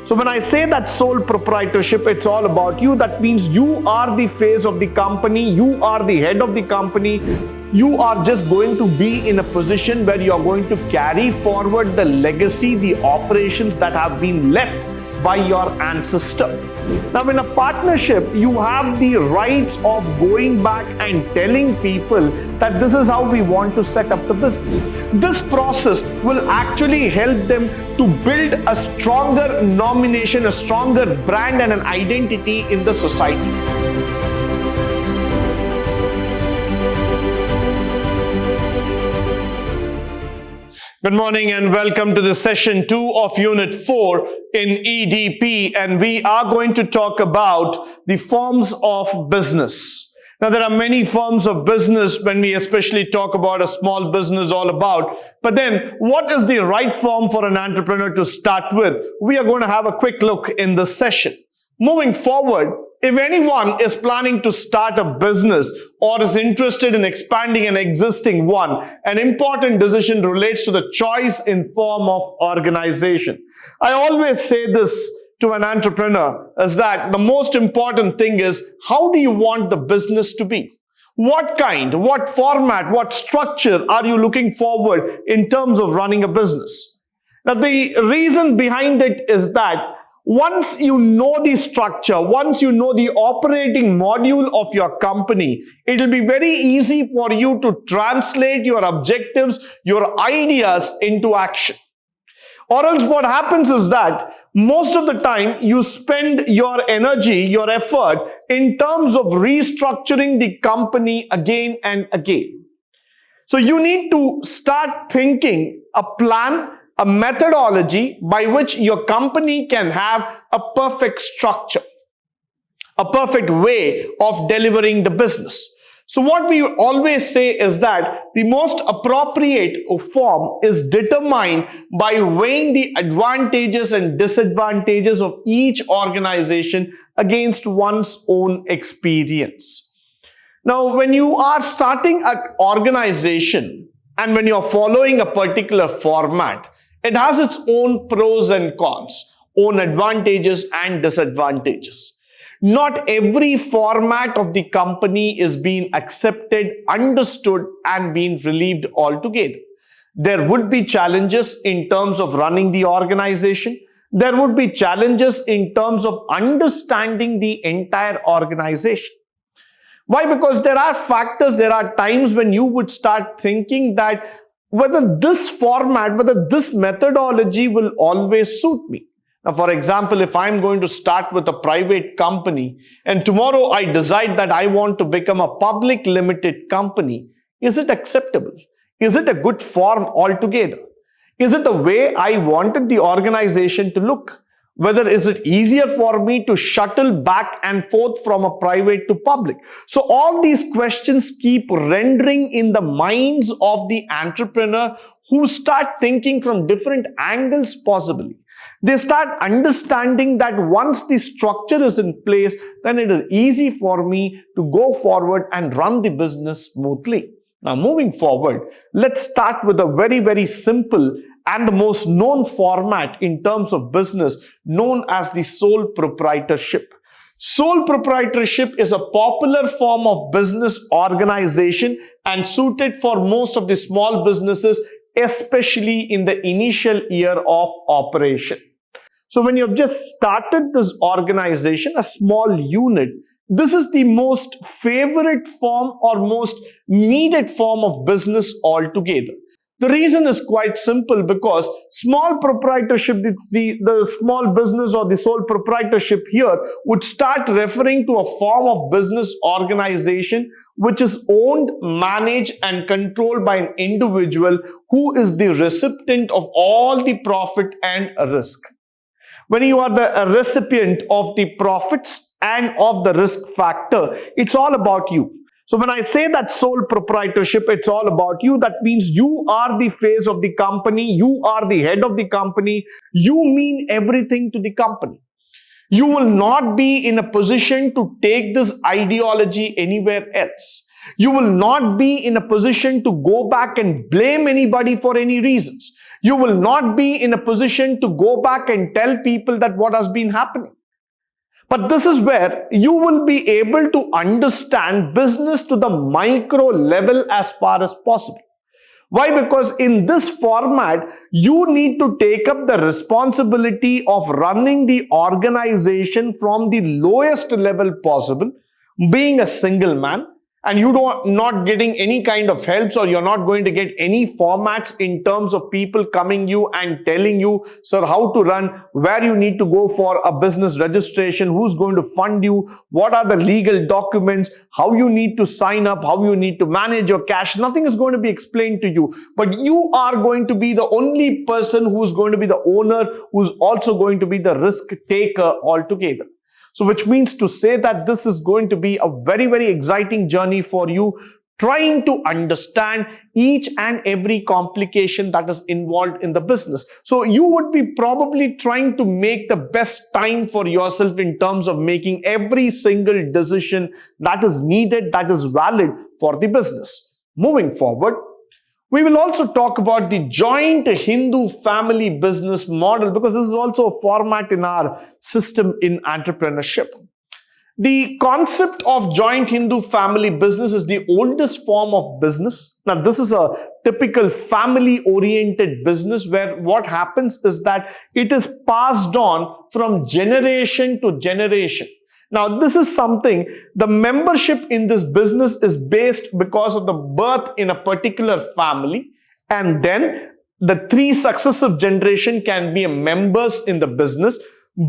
So when I say that sole proprietorship, it's all about you. That means you are the face of the company, you are the head of the company. You are just going to be in a position where you are going to carry forward the legacy, the operations that have been left by your ancestor. Now, in a partnership, you have the rights of going back and telling people that this is how we want to set up the business. This process will actually help them to build a stronger nomination, a stronger brand and an identity in the society. Good morning and welcome to the session 2 of Unit 4 in EDP, and we are going to talk about the forms of business. Now, there are many forms of business when we especially talk about a small business all about, but then what is the right form for an entrepreneur to start with? We are going to have a quick look in this session. Moving forward, if anyone is planning to start a business or is interested in expanding an existing one, an important decision relates to the choice in form of organization. I always say this to an entrepreneur is that the most important thing is, how do you want the business to be? What kind, what format, what structure are you looking forward in terms of running a business? Now, the reason behind it is that once you know the structure, once you know the operating module of your company, it will be very easy for you to translate your objectives, your ideas into action. Or else what happens is that most of the time you spend your energy, your effort in terms of restructuring the company again and again. So you need to start thinking a plan, a methodology by which your company can have a perfect structure, a perfect way of delivering the business. So what we always say is that the most appropriate form is determined by weighing the advantages and disadvantages of each organization against one's own experience. Now, when you are starting an organization and when you're following a particular format, it has its own pros and cons, own advantages and disadvantages. Not every format of the company is being accepted, understood, and being relieved altogether. There would be challenges in terms of running the organization. There would be challenges in terms of understanding the entire organization. Why? Because there are factors, there are times when you would start thinking that whether this format, whether this methodology will always suit me. Now, for example, if I'm going to start with a private company and tomorrow I decide that I want to become a public limited company, is it acceptable? Is it a good form altogether? Is it the way I wanted the organization to look? Whether is it easier for me to shuttle back and forth from a private to public? So all these questions keep rendering in the minds of the entrepreneur, who start thinking from different angles possibly. They start understanding that once the structure is in place, then it is easy for me to go forward and run the business smoothly. Now, moving forward, let's start with a very, very simple and the most known format in terms of business, known as the sole proprietorship. Sole proprietorship is a popular form of business organization and suited for most of the small businesses, especially in the initial year of operation. So when you've just started this organization, a small unit, this is the most favorite form or most needed form of business altogether. The reason is quite simple, because small proprietorship, the small business or the sole proprietorship here would start referring to a form of business organization which is owned, managed and controlled by an individual who is the recipient of all the profit and risk. When you are the recipient of the profits and of the risk factor, it's all about you. So when I say that sole proprietorship, it's all about you. That means you are the face of the company. You are the head of the company. You mean everything to the company. You will not be in a position to take this ideology anywhere else. You will not be in a position to go back and blame anybody for any reasons. You will not be in a position to go back and tell people that what has been happening. But this is where you will be able to understand business to the micro level as far as possible. Why? Because in this format, you need to take up the responsibility of running the organization from the lowest level possible, being a single man, and you not getting any kind of helps, or you're not going to get any formats in terms of people coming you and telling you, sir, how to run, where you need to go for a business registration, who's going to fund you, what are the legal documents, how you need to sign up, how you need to manage your cash. Nothing is going to be explained to you, but you are going to be the only person who's going to be the owner, who's also going to be the risk taker altogether. So which means to say that this is going to be a very, very exciting journey for you, trying to understand each and every complication that is involved in the business. So you would be probably trying to make the best time for yourself in terms of making every single decision that is needed, that is valid for the business. Moving forward, we will also talk about the joint Hindu family business model, because this is also a format in our system in entrepreneurship. The concept of joint Hindu family business is the oldest form of business. Now, this is a typical family-oriented business where what happens is that it is passed on from generation to generation. Now, this is something, the membership in this business is based because of the birth in a particular family, and then the 3 successive generation can be members in the business.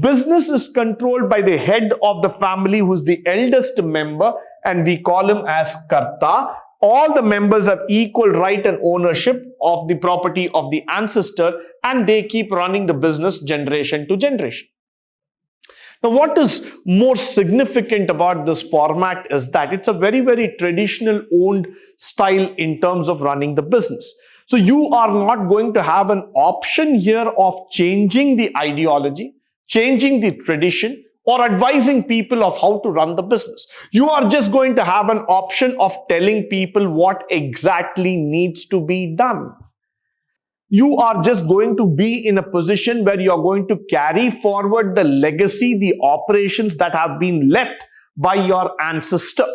Business is controlled by the head of the family, who is the eldest member, and we call him as Karta. All the members have equal right and ownership of the property of the ancestor, and they keep running the business generation to generation. Now, what is more significant about this format is that it's a very, very traditional owned style in terms of running the business. So you are not going to have an option here of changing the ideology, changing the tradition, or advising people of how to run the business. You are just going to have an option of telling people what exactly needs to be done. You are just going to be in a position where you are going to carry forward the legacy, the operations that have been left by your ancestor.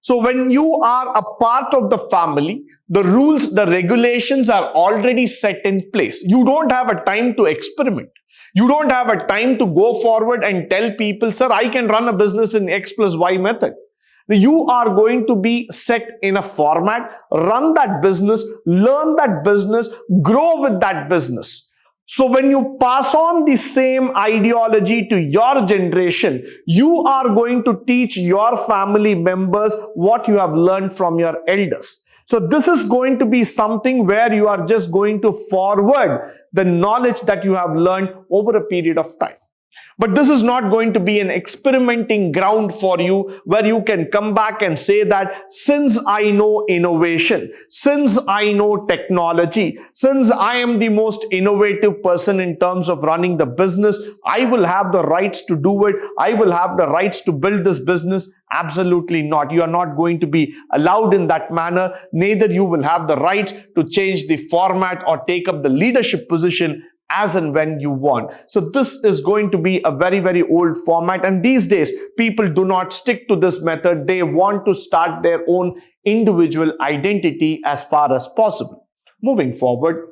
So when you are a part of the family, the rules, the regulations are already set in place. You don't have a time to experiment. You don't have a time to go forward and tell people, sir, I can run a business in X plus Y method. You are going to be set in a format, run that business, learn that business, grow with that business. So when you pass on the same ideology to your generation, you are going to teach your family members what you have learned from your elders. So this is going to be something where you are just going to forward the knowledge that you have learned over a period of time. But this is not going to be an experimenting ground for you where you can come back and say that since I know innovation, since I know technology, since I am the most innovative person in terms of running the business, I will have the rights to do it. I will have the rights to build this business. Absolutely not. You are not going to be allowed in that manner. Neither you will have the rights to change the format or take up the leadership position as and when you want. So this is going to be a very, very old format, and these days people do not stick to this method. They want to start their own individual identity as far as possible. Moving forward,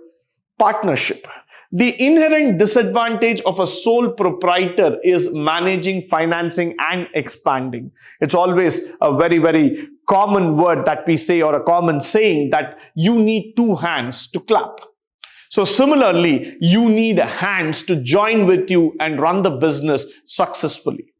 partnership. The inherent disadvantage of a sole proprietor is managing, financing, and expanding. It's always a very, very common word that we say, or a common saying, that you need 2 hands to clap. So similarly, you need hands to join with you and run the business successfully.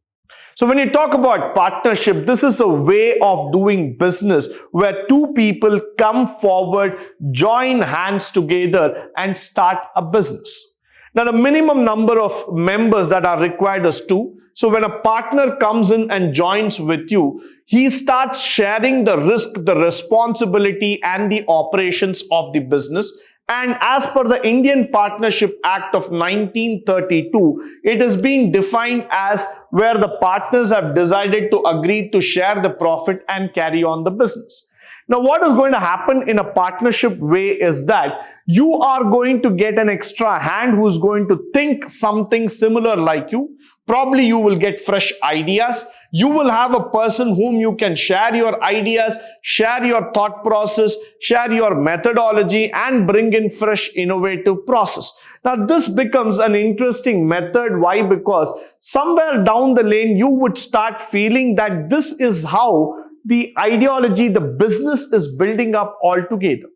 So when you talk about partnership, this is a way of doing business where 2 people come forward, join hands together and start a business. Now, the minimum number of members that are required is 2. So when a partner comes in and joins with you, he starts sharing the risk, the responsibility, and the operations of the business. And as per the Indian Partnership Act of 1932, it is being defined as where the partners have decided to agree to share the profit and carry on the business. Now, what is going to happen in a partnership way is that You are going to get an extra hand who's going to think something similar like you. Probably you will get fresh ideas. You will have a person whom you can share your ideas, share your thought process, share your methodology, and bring in fresh innovative process. Now this becomes an interesting method. Why? Because somewhere down the lane you would start feeling that this is how the ideology, the business is building up altogether.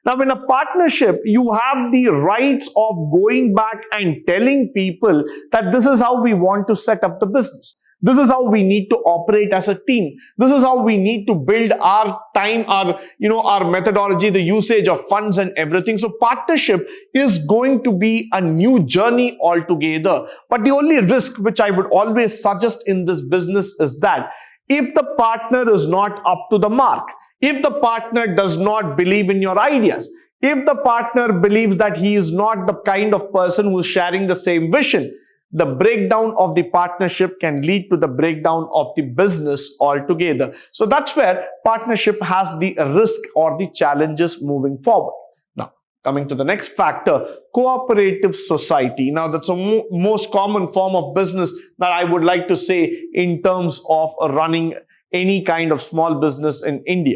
Now, in a partnership, you have the rights of going back and telling people that this is how we want to set up the business. This is how we need to operate as a team. This is how we need to build our time, our methodology, the usage of funds and everything. So partnership is going to be a new journey altogether. But the only risk which I would always suggest in this business is that if the partner is not up to the mark, if the partner does not believe in your ideas, if the partner believes that he is not the kind of person who is sharing the same vision, the breakdown of the partnership can lead to the breakdown of the business altogether. So that's where partnership has the risk or the challenges moving forward. Now, coming to the next factor, cooperative society. Now, that's a most common form of business that I would like to say in terms of running any kind of small business in India.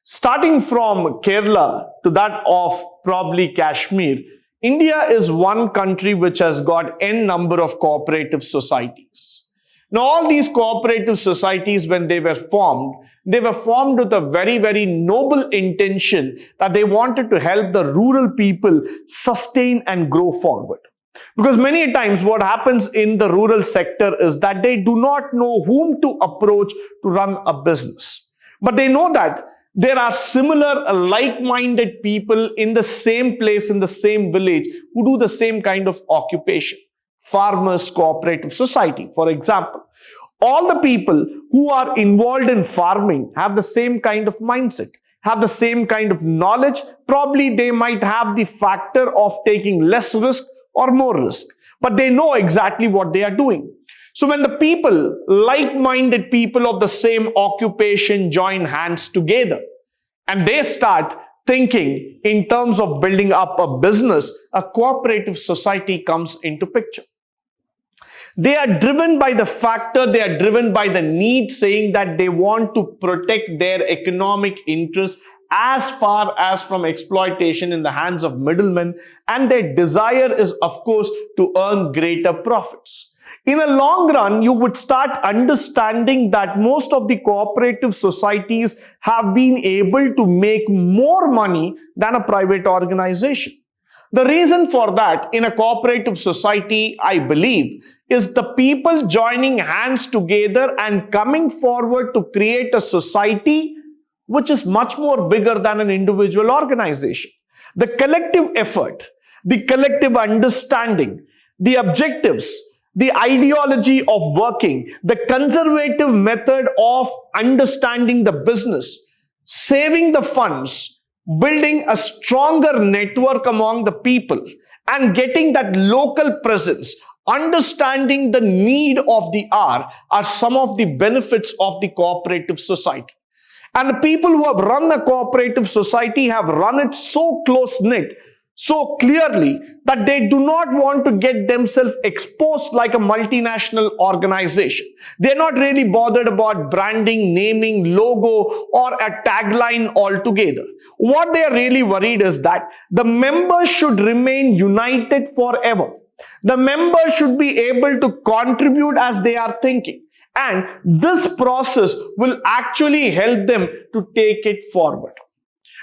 Starting from Kerala to that of probably Kashmir, India is one country which has got n number of cooperative societies. Now all these cooperative societies, when they were formed with a very, very noble intention that they wanted to help the rural people sustain and grow forward. Because many times what happens in the rural sector is that they do not know whom to approach to run a business. But they know that there are similar like-minded people in the same place, in the same village, who do the same kind of occupation. Farmers Cooperative Society, for example. All the people who are involved in farming have the same kind of mindset, have the same kind of knowledge. Probably they might have the factor of taking less risk or more risk, but they know exactly what they are doing. So when the people, like-minded people of the same occupation join hands together and they start thinking in terms of building up a business, a cooperative society comes into picture. They are driven by the factor, they are driven by the need, saying that they want to protect their economic interests as far as from exploitation in the hands of middlemen, and their desire is, of course, to earn greater profits. In a long run, you would start understanding that most of the cooperative societies have been able to make more money than a private organization. The reason for that in a cooperative society, I believe, is the people joining hands together and coming forward to create a society which is much more bigger than an individual organization. The collective effort, the collective understanding, the objectives, the ideology of working, the conservative method of understanding the business, saving the funds, building a stronger network among the people, and getting that local presence, understanding the need of the hour are some of the benefits of the cooperative society. And the people who have run the cooperative society have run it so close-knit, so clearly, that they do not want to get themselves exposed like a multinational organization. They're not really bothered about branding, naming, logo, or a tagline altogether. What they are really worried is that the members should remain united forever. The members should be able to contribute as they are thinking. And this process will actually help them to take it forward.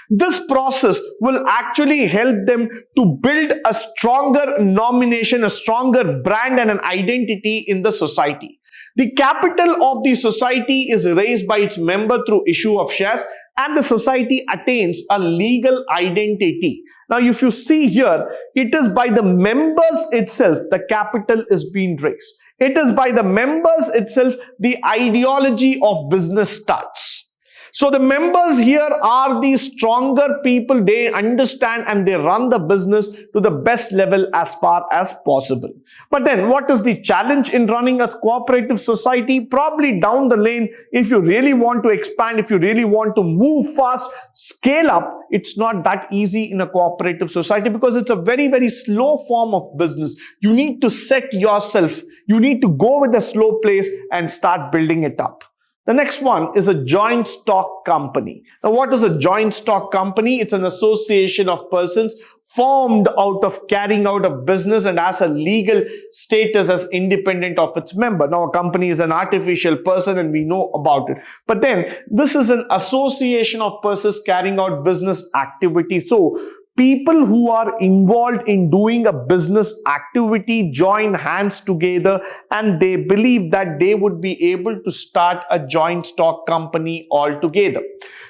This process will actually help them to build a stronger nomination, a stronger brand and an identity in the society. The capital of the society is raised by its member through issue of shares, and the society attains a legal identity. Now, if you see here, it is by the members itself the capital is being raised. It is by the members itself the ideology of business starts. So the members here are the stronger people. They understand and they run the business to the best level as far as possible. But then what is the challenge in running a cooperative society? Probably down the lane, if you really want to expand, if you really want to move fast, scale up, it's not that easy in a cooperative society because it's a very, very slow form of business. You need to set yourself. You need to go with a slow pace and start building it up. The next one is a joint stock company. Now, what is a joint stock company? It's an association of persons formed out of carrying out a business and has a legal status as independent of its member. Now, a company is an artificial person and we know about it. But then, this is an association of persons carrying out business activity. So, people who are involved in doing a business activity join hands together and they believe that they would be able to start a joint stock company altogether.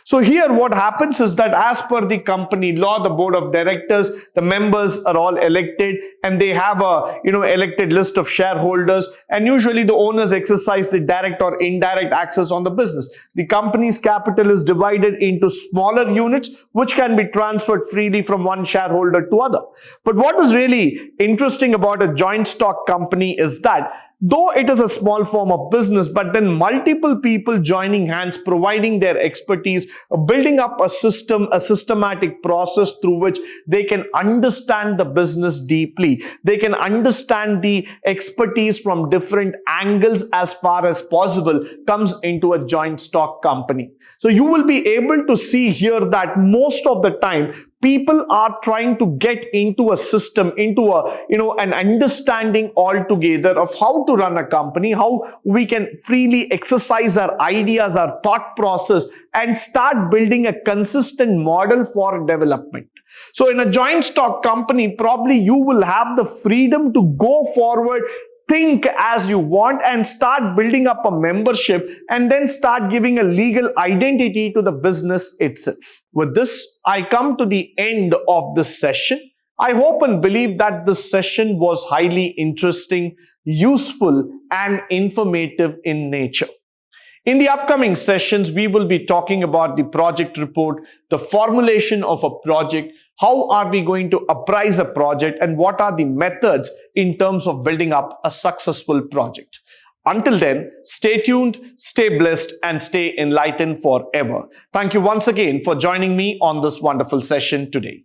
So here what happens is that as per the company law, the board of directors, the members are all elected and they have a elected list of shareholders, and usually the owners exercise the direct or indirect access on the business. The company's capital is divided into smaller units which can be transferred freely from one shareholder to other. But what is really interesting about a joint stock company is that though it is a small form of business, but then multiple people joining hands, providing their expertise, building up a system, a systematic process through which they can understand the business deeply. They can understand the expertise from different angles as far as possible comes into a joint stock company. So you will be able to see here that most of the time, people are trying to get into a system, into an understanding altogether of how to run a company, how we can freely exercise our ideas, our thought process, and start building a consistent model for development. So in a joint stock company, probably you will have the freedom to go forward, think as you want, and start building up a membership and then start giving a legal identity to the business itself. With this, I come to the end of this session. I hope and believe that this session was highly interesting, useful, and informative in nature. In the upcoming sessions, we will be talking about the project report, the formulation of a project, how are we going to appraise a project, and what are the methods in terms of building up a successful project. Until then, stay tuned, stay blessed, and stay enlightened forever. Thank you once again for joining me on this wonderful session today.